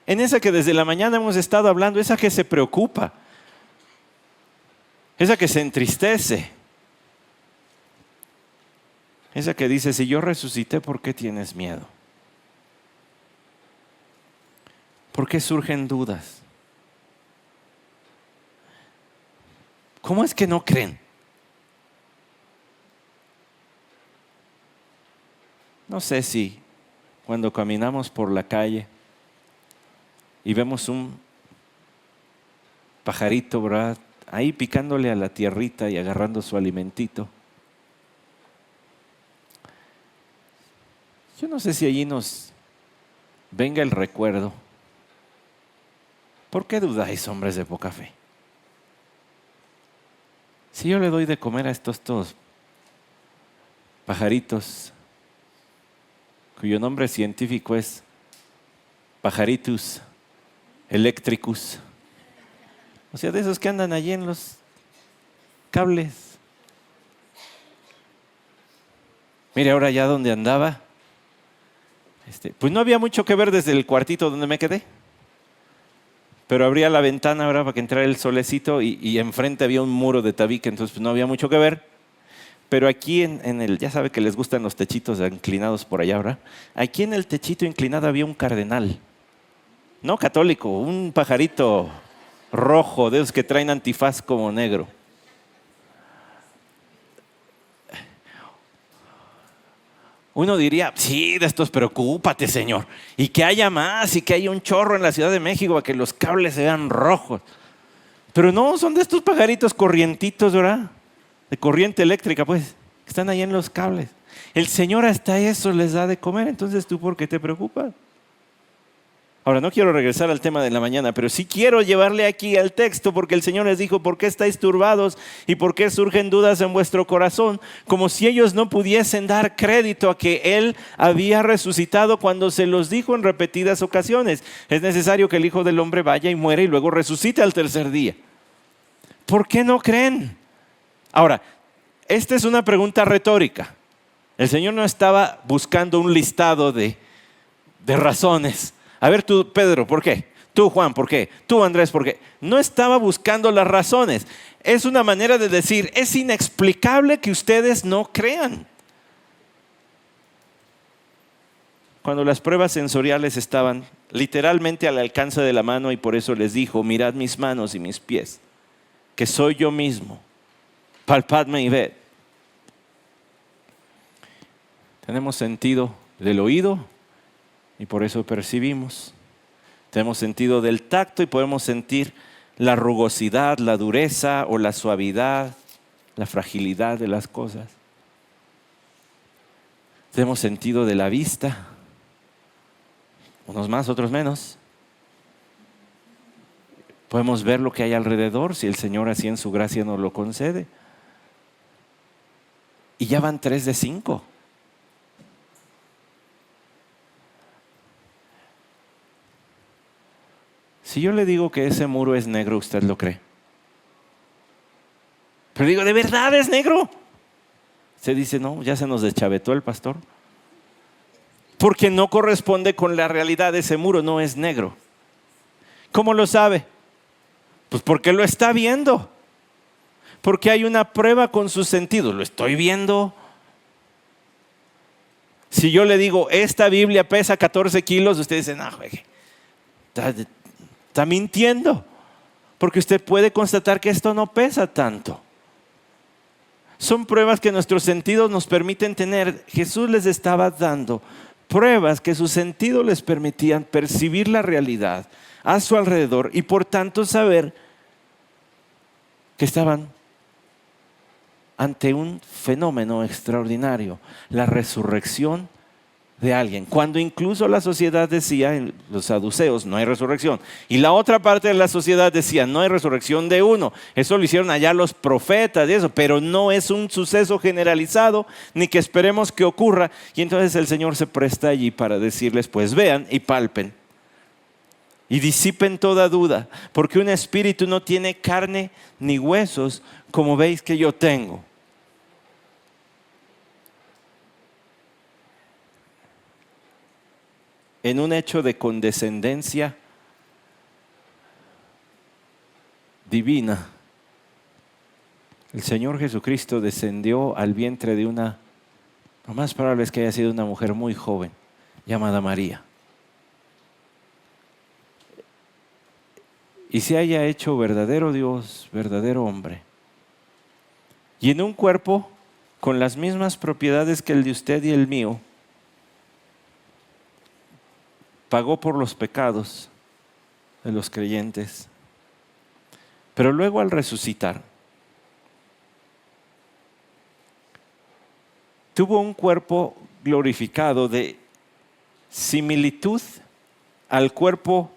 en esa que desde la mañana hemos estado hablando, esa que se preocupa, esa que se entristece, esa que dice: si yo resucité, ¿por qué tienes miedo? ¿Por qué surgen dudas? ¿Cómo es que no creen? No sé si cuando caminamos por la calle y vemos un pajarito, ¿verdad?, ahí picándole a la tierrita y agarrando su alimentito. Yo no sé si allí nos venga el recuerdo: ¿por qué dudáis, hombres de poca fe? Si yo le doy de comer a estos todos pajaritos, cuyo nombre científico es Pajaritus electricus, o sea, de esos que andan allí en los cables. Mire, ahora ya donde andaba, pues no había mucho que ver desde el cuartito donde me quedé, pero abría la ventana ahora para que entrara el solecito y enfrente había un muro de tabique, entonces pues no había mucho que ver. Pero aquí en el, ya sabe que les gustan los techitos inclinados por allá, ¿verdad? Aquí en el techito inclinado había un cardenal, no católico, un pajarito rojo, de esos que traen antifaz como negro. Uno diría: sí, de estos preocúpate, Señor, y que haya más, y que haya un chorro en la Ciudad de México para que los cables se vean rojos. Pero no, son de estos pajaritos corrientitos, ¿verdad? De corriente eléctrica, pues, que están ahí en los cables. El Señor hasta eso les da de comer, entonces ¿tú por qué te preocupas? Ahora, no quiero regresar al tema de la mañana, pero sí quiero llevarle aquí al texto, porque el Señor les dijo: ¿por qué estáis turbados y por qué surgen dudas en vuestro corazón? Como si ellos no pudiesen dar crédito a que Él había resucitado cuando se los dijo en repetidas ocasiones: es necesario que el Hijo del Hombre vaya y muera y luego resucite al tercer día. ¿Por qué no creen? Ahora, esta es una pregunta retórica. El Señor no estaba buscando un listado de razones. A ver tú, Pedro, ¿por qué? Tú, Juan, ¿por qué? Tú, Andrés, ¿por qué? No estaba buscando las razones. Es una manera de decir: es inexplicable que ustedes no crean. Cuando las pruebas sensoriales estaban literalmente al alcance de la mano, y por eso les dijo: mirad mis manos y mis pies, que soy yo mismo, palpadme y ved. Tenemos sentido del oído y por eso percibimos. Tenemos sentido del tacto y podemos sentir la rugosidad, la dureza o la suavidad, la fragilidad de las cosas. Tenemos sentido de la vista, unos más, otros menos. Podemos ver lo que hay alrededor, si el Señor así en su gracia nos lo concede. Y ya van 3 de 5. Si yo le digo que ese muro es negro, ¿usted lo cree? Pero digo: ¿de verdad es negro? Se dice: no, ya se nos deschavetó el pastor. Porque no corresponde con la realidad, ese muro no es negro. ¿Cómo lo sabe? Pues porque lo está viendo. Porque hay una prueba con sus sentidos. Lo estoy viendo. Si yo le digo: esta Biblia pesa 14 kilos, usted dice: no, juegue, está mintiendo. Porque usted puede constatar que esto no pesa tanto. Son pruebas que nuestros sentidos nos permiten tener. Jesús les estaba dando pruebas que sus sentidos les permitían percibir la realidad a su alrededor y por tanto saber que estaban ante un fenómeno extraordinario, la resurrección de alguien. Cuando incluso la sociedad decía, los saduceos, no hay resurrección. Y la otra parte de la sociedad decía, no hay resurrección de uno. Eso lo hicieron allá los profetas y eso, pero no es un suceso generalizado, ni que esperemos que ocurra. Y entonces el Señor se presta allí para decirles, pues vean y palpen. Y disipen toda duda, porque un espíritu no tiene carne ni huesos, como veis que yo tengo. En un hecho de condescendencia divina, el Señor Jesucristo descendió al vientre de lo más probable es que haya sido una mujer muy joven, llamada María. Y se haya hecho verdadero Dios, verdadero hombre. Y en un cuerpo con las mismas propiedades que el de usted y el mío, pagó por los pecados de los creyentes. Pero luego al resucitar, tuvo un cuerpo glorificado de similitud al cuerpo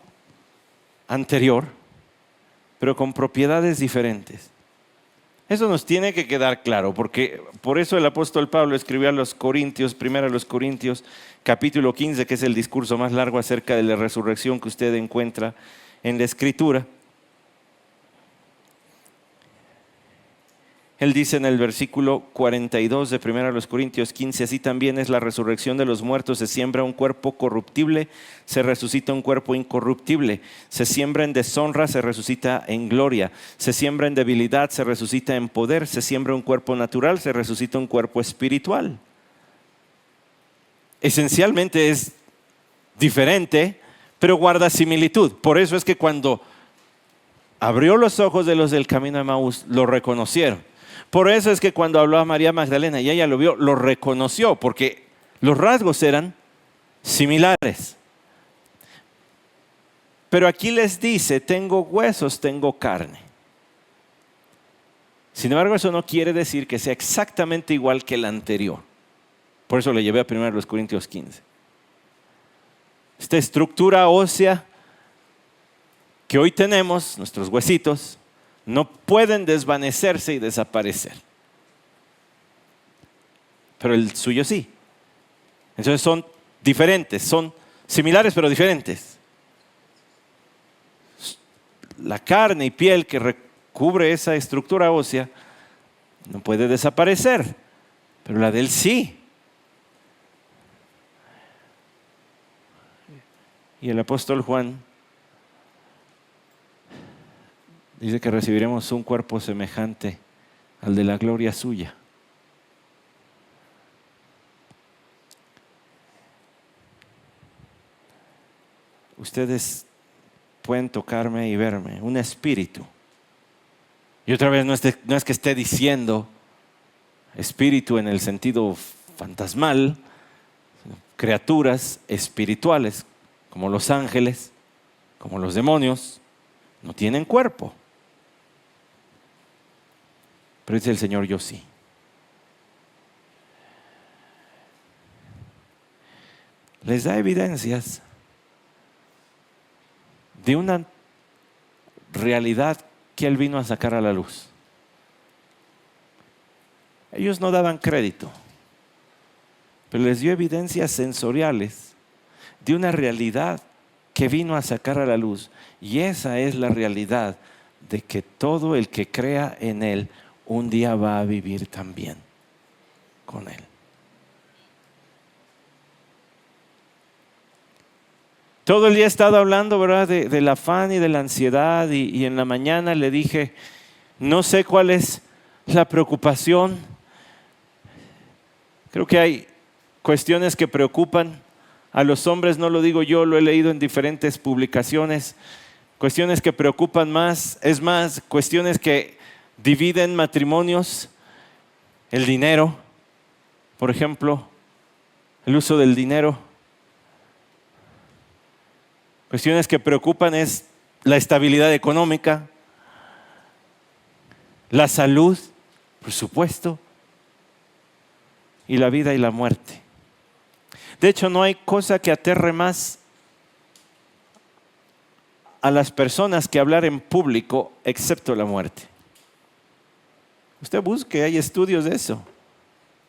anterior, pero con propiedades diferentes. Eso nos tiene que quedar claro, porque por eso el apóstol Pablo escribió a los Corintios, primero a los Corintios, capítulo 15, que es el discurso más largo acerca de la resurrección que usted encuentra en la Escritura. Él dice en el versículo 42 de 1 Corintios 15, así también es la resurrección de los muertos, se siembra un cuerpo corruptible, se resucita un cuerpo incorruptible, se siembra en deshonra, se resucita en gloria, se siembra en debilidad, se resucita en poder, se siembra un cuerpo natural, se resucita un cuerpo espiritual. Esencialmente es diferente, pero guarda similitud. Por eso es que cuando abrió los ojos de los del camino de Emaús, lo reconocieron. Por eso es que cuando habló a María Magdalena y ella lo vio, lo reconoció, porque los rasgos eran similares. Pero aquí les dice, tengo huesos, tengo carne. Sin embargo, eso no quiere decir que sea exactamente igual que el anterior. Por eso le llevé a 1 Corintios 15. Esta estructura ósea que hoy tenemos, nuestros huesitos, no pueden desvanecerse y desaparecer. Pero el suyo sí. Entonces son diferentes, son similares pero diferentes. La carne y piel que recubre esa estructura ósea no puede desaparecer, pero la de él sí. Y el apóstol Juan dice que recibiremos un cuerpo semejante al de la gloria suya. Ustedes pueden tocarme y verme, un espíritu. Y otra vez no es que esté diciendo espíritu en el sentido fantasmal, sino criaturas espirituales, como los ángeles, como los demonios, no tienen cuerpo. Pero dice el Señor, yo sí. Les da evidencias de una realidad que Él vino a sacar a la luz. Ellos no daban crédito, pero les dio evidencias sensoriales de una realidad que vino a sacar a la luz. Y esa es la realidad de que todo el que crea en Él un día va a vivir también con Él. Todo el día he estado hablando, ¿verdad?, del afán y de la ansiedad y en la mañana le dije, no sé cuál es la preocupación. Creo que hay cuestiones que preocupan a los hombres, no lo digo yo, lo he leído en diferentes publicaciones, cuestiones que preocupan más, es más, cuestiones que dividen matrimonios El dinero, por ejemplo, el uso del dinero. Cuestiones que preocupan es la estabilidad económica, la salud, por supuesto, y la vida y la muerte. De hecho, no hay cosa que aterre más a las personas que hablar en público, excepto la muerte. Usted busque, hay estudios de eso.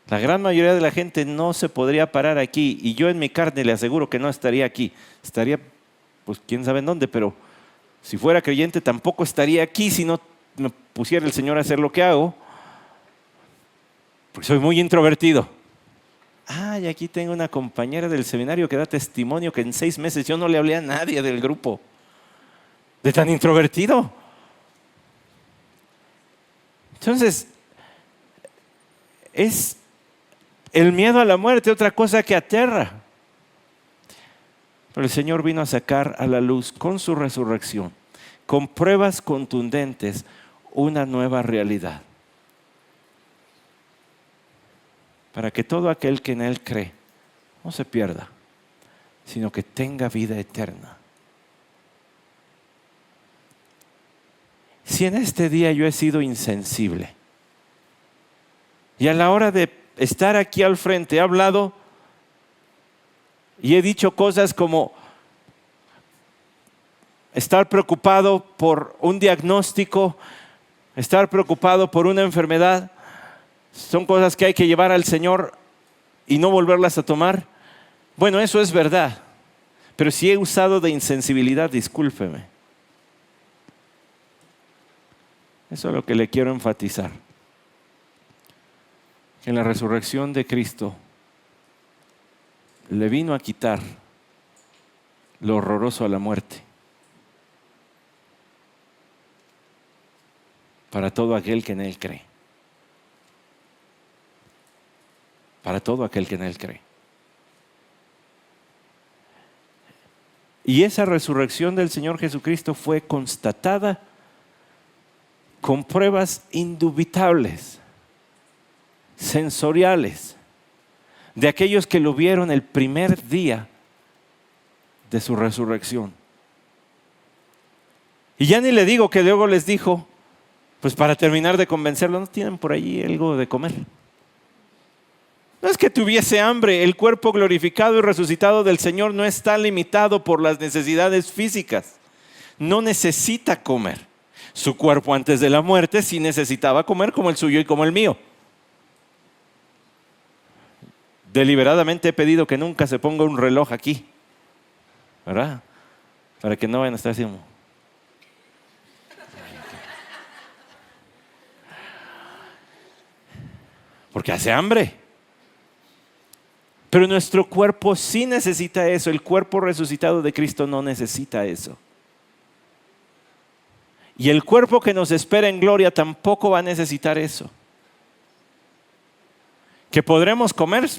La gran mayoría de la gente no se podría parar aquí, y yo en mi carne le aseguro que no estaría aquí. Estaría, pues quién sabe en dónde, pero si fuera creyente tampoco estaría aquí si no me pusiera el Señor a hacer lo que hago, porque soy muy introvertido. Y aquí tengo una compañera del seminario que da testimonio que en 6 meses yo no le hablé a nadie del grupo, de tan introvertido. Entonces, es el miedo a la muerte otra cosa que aterra. Pero el Señor vino a sacar a la luz con su resurrección, con pruebas contundentes, una nueva realidad. Para que todo aquel que en Él cree no se pierda, sino que tenga vida eterna. Si en este día yo he sido insensible y a la hora de estar aquí al frente he hablado y he dicho cosas como estar preocupado por un diagnóstico, estar preocupado por una enfermedad, son cosas que hay que llevar al Señor y no volverlas a tomar. Bueno, eso es verdad, pero si he usado de insensibilidad, discúlpeme. Eso es lo que le quiero enfatizar. Que la resurrección de Cristo le vino a quitar lo horroroso a la muerte para todo aquel que en Él cree. Para todo aquel que en Él cree. Y esa resurrección del Señor Jesucristo fue constatada con pruebas indubitables, sensoriales, de aquellos que lo vieron el primer día de su resurrección. Y ya ni le digo que luego les dijo, pues para terminar de convencerlo, ¿no tienen por allí algo de comer? No es que tuviese hambre, el cuerpo glorificado y resucitado del Señor no está limitado por las necesidades físicas, no necesita comer. Su cuerpo antes de la muerte sí necesitaba comer como el suyo y como el mío. Deliberadamente he pedido que nunca se ponga un reloj aquí, ¿verdad? Para que no vayan a estar así como... Porque hace hambre. Pero nuestro cuerpo sí necesita eso. El cuerpo resucitado de Cristo no necesita eso. Y el cuerpo que nos espera en gloria tampoco va a necesitar eso. ¿Que podremos comer?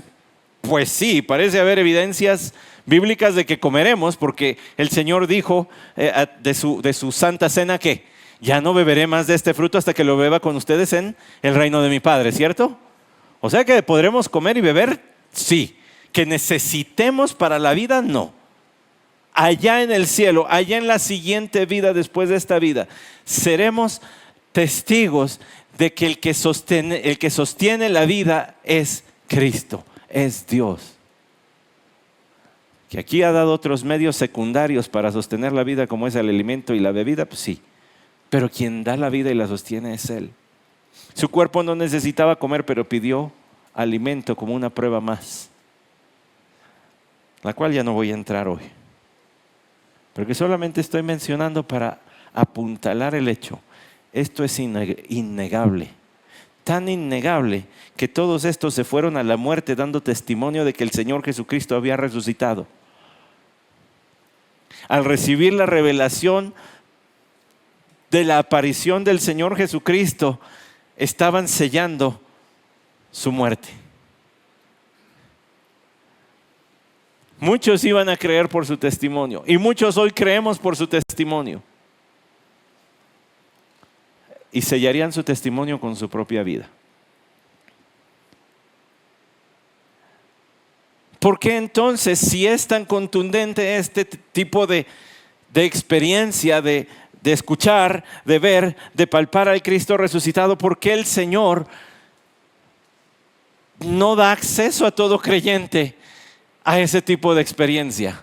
Pues sí, parece haber evidencias bíblicas de que comeremos, porque el Señor dijo de su santa cena que ya no beberé más de este fruto hasta que lo beba con ustedes en el reino de mi Padre, ¿cierto? O sea que podremos comer y beber, sí. Que necesitemos para la vida, no. Allá en el cielo, allá en la siguiente vida después de esta vida, seremos testigos de que el que sostiene la vida es Cristo, es Dios. Que aquí ha dado otros medios secundarios para sostener la vida, como es el alimento y la bebida, pues sí. Pero quien da la vida y la sostiene es Él. Su cuerpo no necesitaba comer, pero pidió alimento como una prueba más, la cual ya no voy a entrar hoy. Pero que solamente estoy mencionando para apuntalar el hecho. Esto es innegable. Tan innegable que todos estos se fueron a la muerte dando testimonio de que el Señor Jesucristo había resucitado. Al recibir la revelación de la aparición del Señor Jesucristo, estaban sellando su muerte. Muchos iban a creer por su testimonio y muchos hoy creemos por su testimonio. Y sellarían su testimonio con su propia vida. ¿Por qué entonces, si es tan contundente este tipo de experiencia, de escuchar, de ver, de palpar al Cristo resucitado, por qué el Señor no da acceso a todo creyente a ese tipo de experiencia?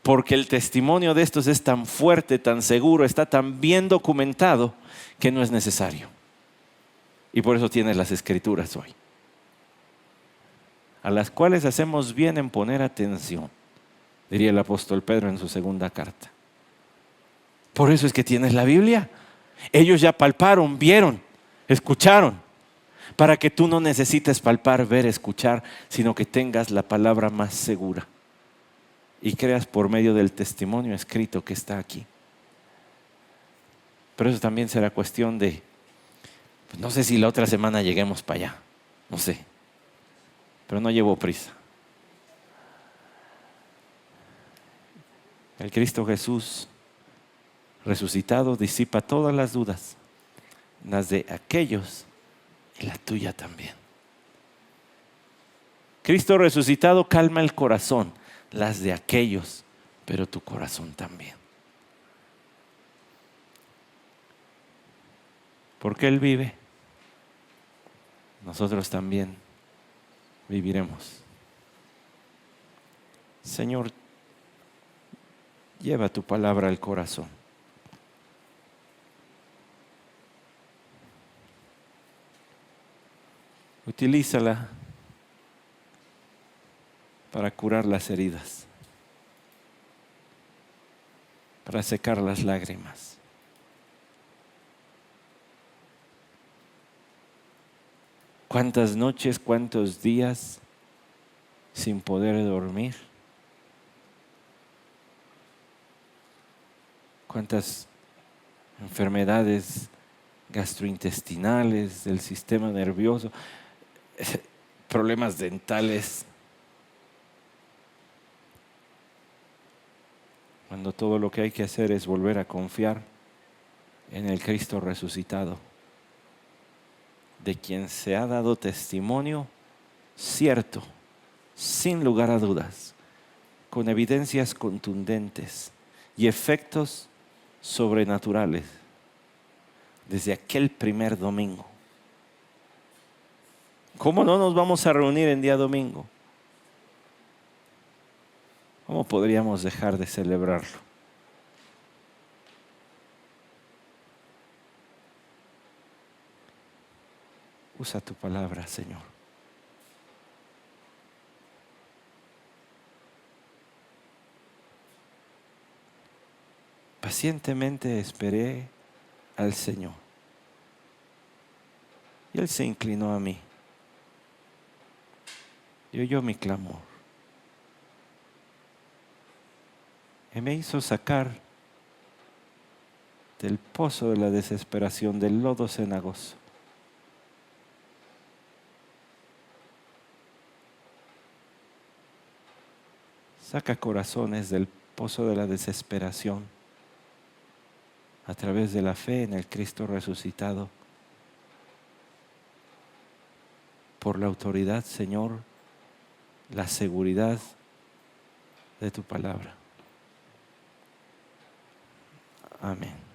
Porque el testimonio de estos es tan fuerte, tan seguro, está tan bien documentado que no es necesario. Y por eso tienes las Escrituras hoy, a las cuales hacemos bien en poner atención, diría el apóstol Pedro en su segunda carta. Por eso es que tienes la Biblia. Ellos ya palparon, vieron, escucharon, para que tú no necesites palpar, ver, escuchar, sino que tengas la palabra más segura y creas por medio del testimonio escrito que está aquí. Pero eso también será cuestión de, pues no sé si la otra semana lleguemos para allá, no sé, pero no llevo prisa. El Cristo Jesús resucitado disipa todas las dudas, las de aquellos y la tuya también. Cristo resucitado calma el corazón, las de aquellos, pero tu corazón también. Porque Él vive, nosotros también viviremos. Señor, lleva tu palabra al corazón. Utilízala para curar las heridas, para secar las lágrimas. ¿Cuántas noches, cuántos días sin poder dormir? ¿Cuántas enfermedades gastrointestinales, del sistema nervioso, problemas dentales? Cuando todo lo que hay que hacer es volver a confiar en el Cristo resucitado, de quien se ha dado testimonio cierto, sin lugar a dudas, con evidencias contundentes y efectos sobrenaturales desde aquel primer domingo. ¿Cómo no nos vamos a reunir en día domingo? ¿Cómo podríamos dejar de celebrarlo? Usa tu palabra, Señor. Pacientemente esperé al Señor y Él se inclinó a mí y oyó mi clamor y me hizo sacar del pozo de la desesperación, del lodo cenagoso. Saca corazones del pozo de la desesperación a través de la fe en el Cristo resucitado. Por la autoridad, Señor, la seguridad de tu palabra. Amén.